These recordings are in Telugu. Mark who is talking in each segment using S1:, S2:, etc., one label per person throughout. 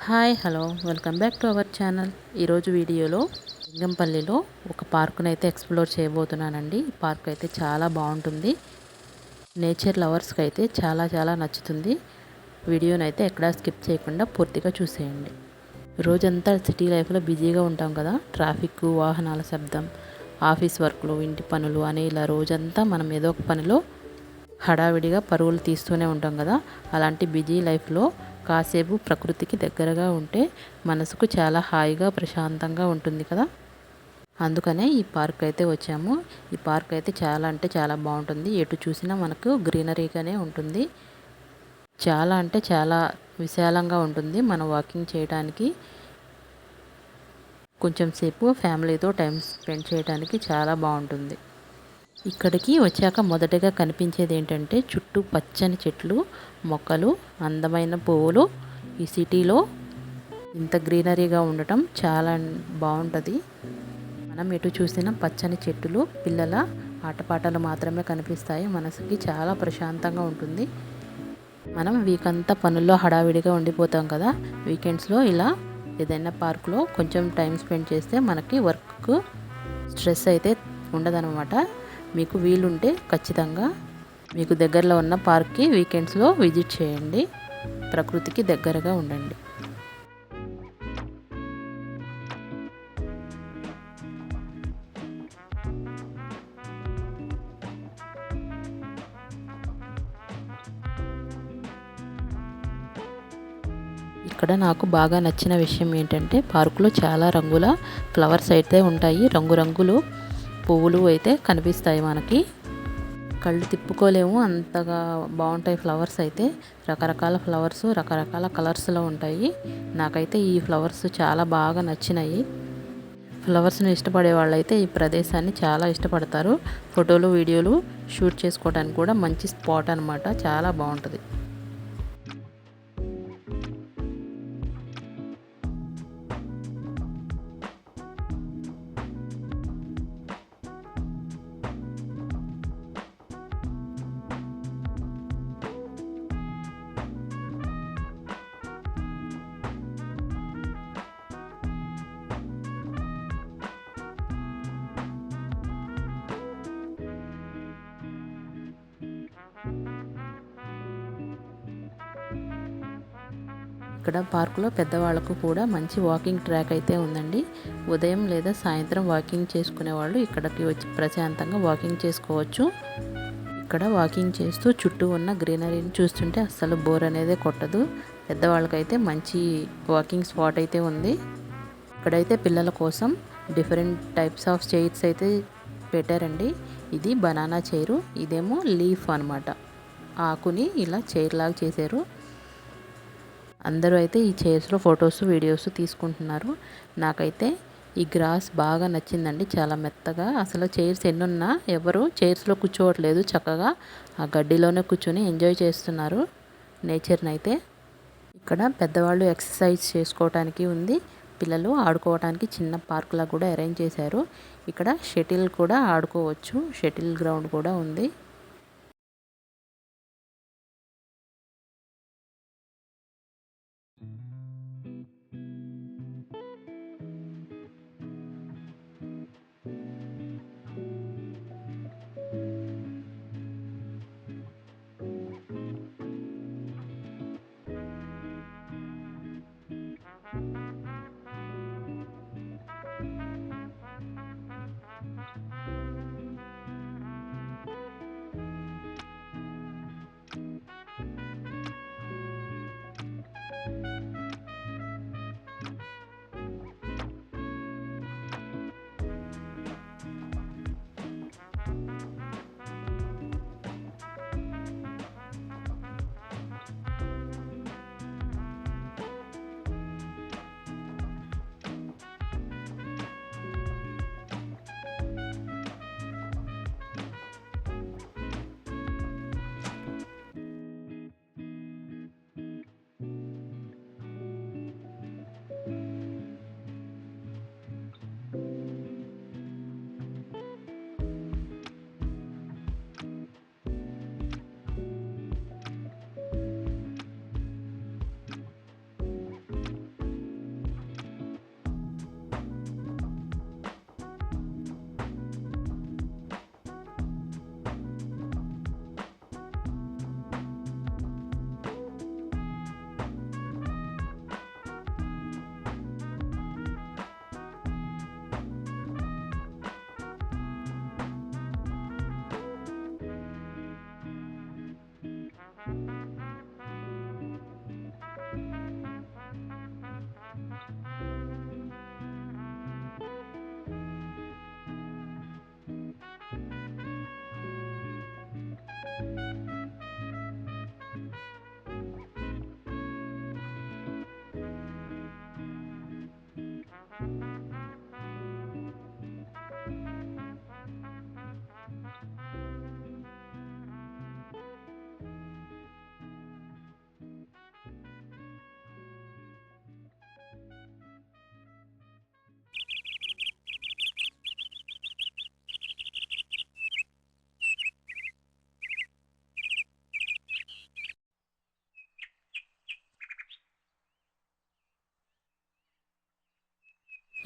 S1: Hi hello welcome back to our channel. ఈరోజు వీడియోలో లింగంపల్లిలో ఒక పార్కును అయితే ఎక్స్ప్లోర్ చేయబోతున్నానండి. ఈ పార్క్ అయితే చాలా బాగుంటుంది. నేచర్ లవర్స్కి అయితే చాలా నచ్చుతుంది. వీడియోని అయితే ఎక్కడా స్కిప్ చేయకుండా పూర్తిగా చూసేయండి. రోజంతా సిటీ లైఫ్లో బిజీగా ఉంటాం కదా, ట్రాఫిక్, వాహనాల శబ్దం, ఆఫీస్ వర్క్లు, ఇంటి పనులు అని ఇలా రోజంతా మనం ఏదో ఒక పనిలో హడావిడిగా పరుగులు తీస్తూనే ఉంటాం కదా. అలాంటి బిజీ లైఫ్లో కాసేపు ప్రకృతికి దగ్గరగా ఉంటే మనసుకు చాలా హాయిగా ప్రశాంతంగా ఉంటుంది కదా. అందుకనే ఈ పార్క్ అయితే వచ్చాము. ఈ పార్క్ అయితే చాలా బాగుంటుంది. ఎటు చూసినా మనకు గ్రీనరీగానే ఉంటుంది. చాలా విశాలంగా ఉంటుంది. మనం వాకింగ్ చేయడానికి, కొంచెం సేపు ఫ్యామిలీతో టైం స్పెండ్ చేయడానికి చాలా బాగుంటుంది. ఇక్కడికి వచ్చాక మొదటగా కనిపించేది ఏంటంటే చుట్టూ పచ్చని చెట్లు, మొక్కలు, అందమైన పువ్వులు. ఈ సిటీలో ఇంత గ్రీనరీగా ఉండటం చాలా బాగుంటుంది. మనం ఎటు చూసినా పచ్చని చెట్లు, పిల్లల ఆటపాటలు మాత్రమే కనిపిస్తాయి. మనసుకి చాలా ప్రశాంతంగా ఉంటుంది. మనం వీక్ అంతా పనుల్లో హడావిడిగా ఉండిపోతాం కదా. వీకెండ్స్లో ఇలా ఏదైనా పార్కులో కొంచెం టైం స్పెండ్ చేస్తే మనకి వర్క్ స్ట్రెస్ అయితే ఉండదన్నమాట. మీకు వీలుంటే ఖచ్చితంగా మీకు దగ్గరలో ఉన్న పార్క్కి వీకెండ్స్లో విజిట్ చేయండి. ప్రకృతికి దగ్గరగా ఉండండి. ఇక్కడ నాకు బాగా నచ్చిన విషయం ఏంటంటే పార్కులో చాలా రంగుల ఫ్లవర్స్ అయితే ఉంటాయి. రంగురంగులు పువ్వులు అయితే కనిపిస్తాయి. మనకి కళ్ళు తిప్పుకోలేము, అంతగా బాగుంటాయి ఫ్లవర్స్ అయితే. రకరకాల ఫ్లవర్స్ రకరకాల కలర్స్లో ఉంటాయి. నాకైతే ఈ ఫ్లవర్స్ చాలా బాగా నచ్చినాయి. ఫ్లవర్స్ని ఇష్టపడే వాళ్ళైతే ఈ ప్రదేశాన్ని చాలా ఇష్టపడతారు. ఫోటోలు, వీడియోలు షూట్ చేసుకోవడానికి కూడా మంచి స్పాట్ అనమాట. చాలా బాగుంటుంది. ఇక్కడ పార్కులో పెద్దవాళ్ళకు కూడా మంచి వాకింగ్ ట్రాక్ అయితే ఉందండి. ఉదయం లేదా సాయంత్రం వాకింగ్ చేసుకునే వాళ్ళు ఇక్కడికి వచ్చి ప్రశాంతంగా వాకింగ్ చేసుకోవచ్చు. ఇక్కడ వాకింగ్ చేస్తూ చుట్టూ ఉన్న గ్రీనరీని చూస్తుంటే అస్సలు బోర్ అనేది కొట్టదు. పెద్దవాళ్ళకైతే మంచి వాకింగ్ స్పాట్ అయితే ఉంది. ఇక్కడైతే పిల్లల కోసం డిఫరెంట్ టైప్స్ ఆఫ్ చైర్స్ అయితే పెట్టారండి. ఇది బనానా చైరు, ఇదేమో లీఫ్ అనమాట. ఆకుని ఇలా చైర్ లాగా చేశారు. అందరూ అయితే ఈ చైర్స్లో ఫొటోస్, వీడియోస్ తీసుకుంటున్నారు. నాకైతే ఈ గ్రాస్ బాగా నచ్చిందండి. చాలా మెత్తగా, అసలు చైర్స్ ఎన్నున్నా ఎవరు చైర్స్లో కూర్చోవట్లేదు. చక్కగా ఆ గడ్డిలోనే కూర్చొని ఎంజాయ్ చేస్తున్నారు నేచర్ని అయితే. ఇక్కడ పెద్దవాళ్ళు ఎక్సర్సైజ్ చేసుకోవడానికి ఉంది. పిల్లలు ఆడుకోవడానికి చిన్న పార్కులా కూడా అరేంజ్ చేశారు. ఇక్కడ షటిల్ కూడా ఆడుకోవచ్చు. షటిల్ గ్రౌండ్ కూడా ఉంది.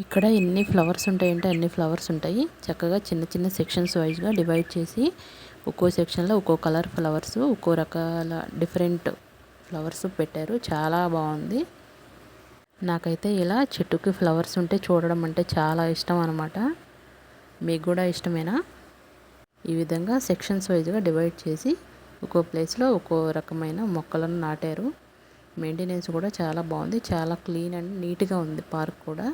S1: ఇక్కడ ఎన్ని ఫ్లవర్స్ ఉంటాయంటే అన్ని ఫ్లవర్స్ ఉంటాయి. చక్కగా చిన్న చిన్న సెక్షన్స్ వైజ్గా డివైడ్ చేసి ఒక్కో సెక్షన్లో ఒక్కో కలర్ ఫ్లవర్స్, ఒక్కో రకాల డిఫరెంట్ ఫ్లవర్స్ పెట్టారు. చాలా బాగుంది. నాకైతే ఇలా చెట్టుకి ఫ్లవర్స్ ఉంటే చూడడం అంటే చాలా ఇష్టం అన్నమాట. మీకు కూడా ఇష్టమేనా? ఈ విధంగా సెక్షన్స్ వైజ్గా డివైడ్ చేసి ఒక్కో ప్లేస్లో ఒక్కో రకమైన మొక్కలను నాటారు. మెయింటెనెన్స్ కూడా చాలా బాగుంది. చాలా క్లీన్ అండ్ నీట్గా ఉంది పార్క్ కూడా.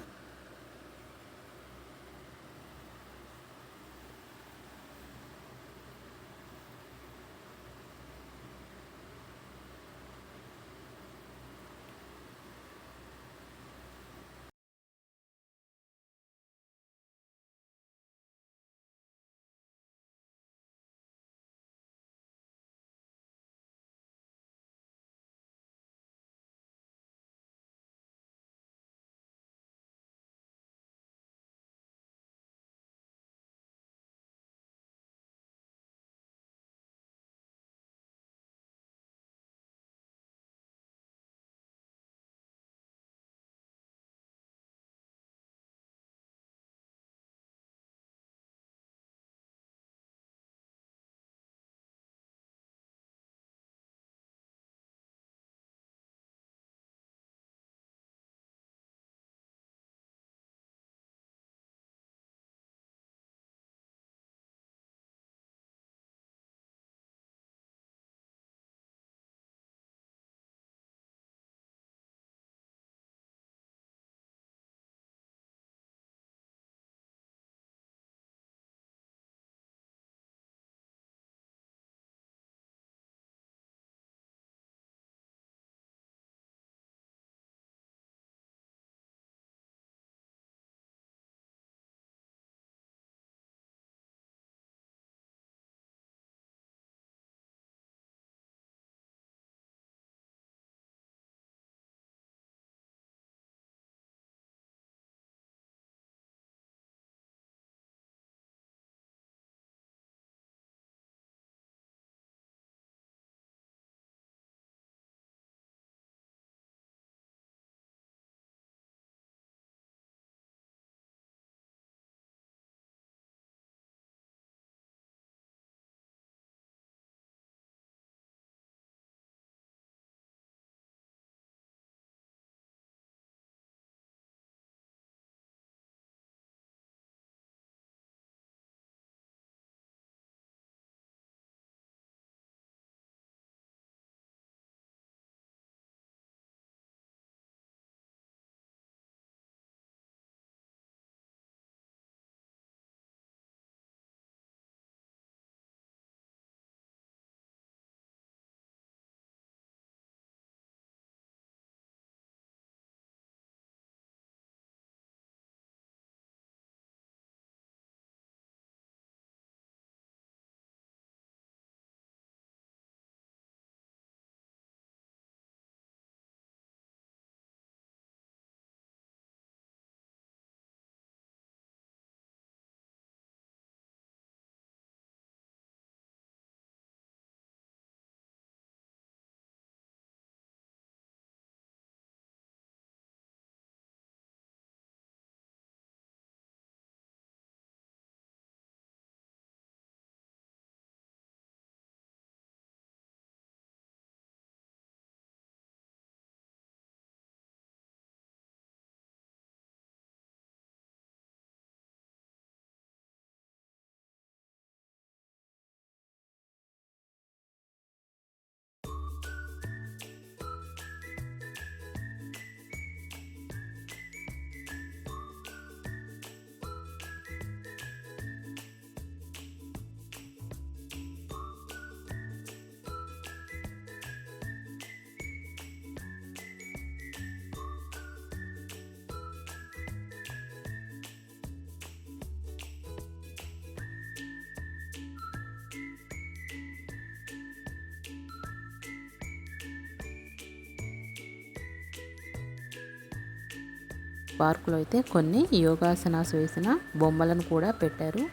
S1: పార్కులో అయితే కొన్ని యోగాసనాస్ వేసిన బొమ్మలను కూడా పెట్టారు.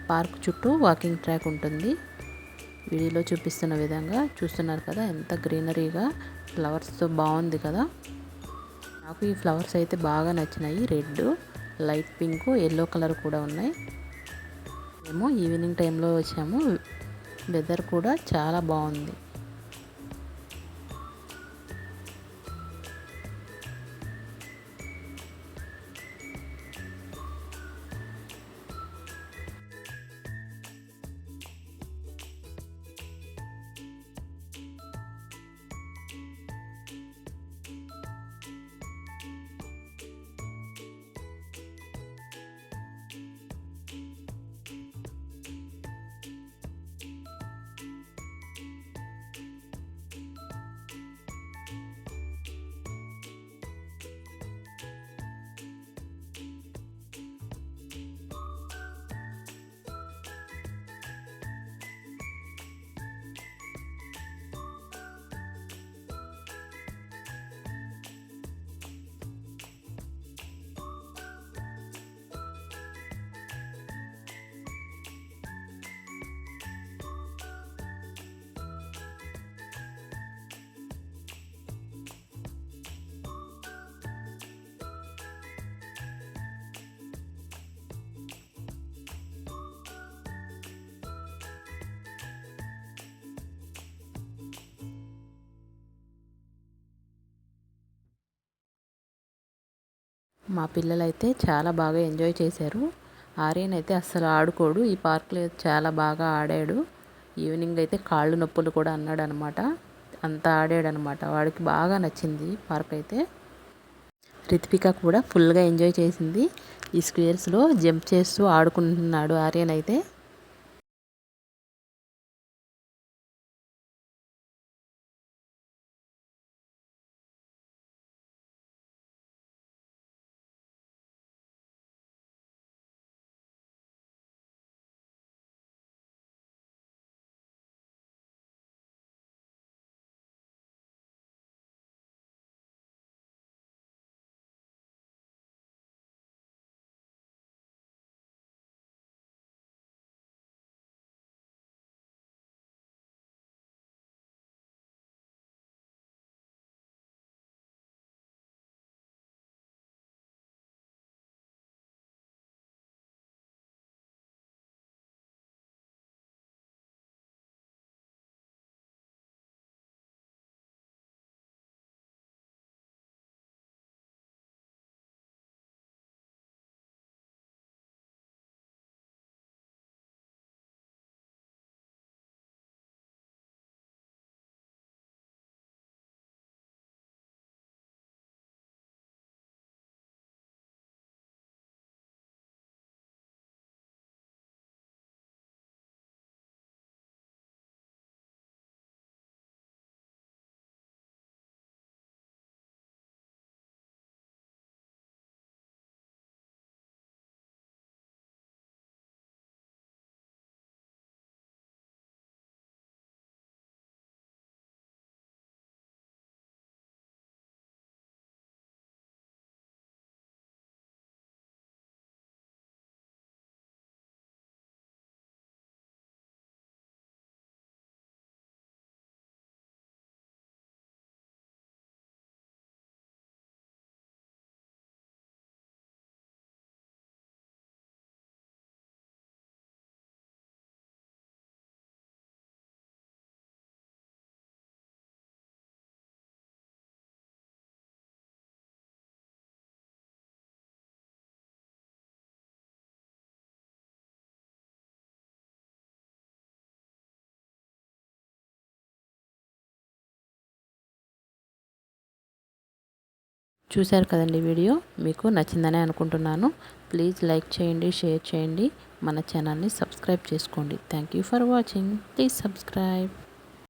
S1: పార్క్ చుట్టూ వాకింగ్ ట్రాక్ ఉంటుంది. వీడియోలో చూపిస్తున్న విధంగా చూస్తున్నారు కదా, ఎంత గ్రీనరీగా ఫ్లవర్స్తో బాగుంది కదా. నాకు ఈ ఫ్లవర్స్ అయితే బాగా నచ్చినాయి. Red, light pink, yellow colour కూడా ఉన్నాయి. మేము ఈవినింగ్ టైంలో వచ్చాము. వెదర్ కూడా చాలా బాగుంది. మా పిల్లలైతే చాలా బాగా ఎంజాయ్ చేశారు. ఆర్యన్ అయితే అస్సలు ఆడుకోడు. ఈ పార్క్లో చాలా బాగా ఆడాడు. ఈవినింగ్ అయితే కాళ్ళు నొప్పులు కూడా అన్నాడు అనమాట. అంత ఆడాడనమాట. వాడికి బాగా నచ్చింది పార్క్ అయితే. రిత్విక కూడా ఫుల్గా ఎంజాయ్ చేసింది. ఈ స్క్వేర్స్లో జంప్ చేస్తూ ఆడుకుంటున్నాడు ఆర్యన్ అయితే. చూశారు కదండి వీడియో. మీకు నచ్చిందని అనుకుంటున్నాను. ప్లీజ్ లైక్ చేయండి, షేర్ చేయండి, మన ఛానల్ని సబ్స్క్రైబ్ చేసుకోండి. Thank you for watching. Please subscribe.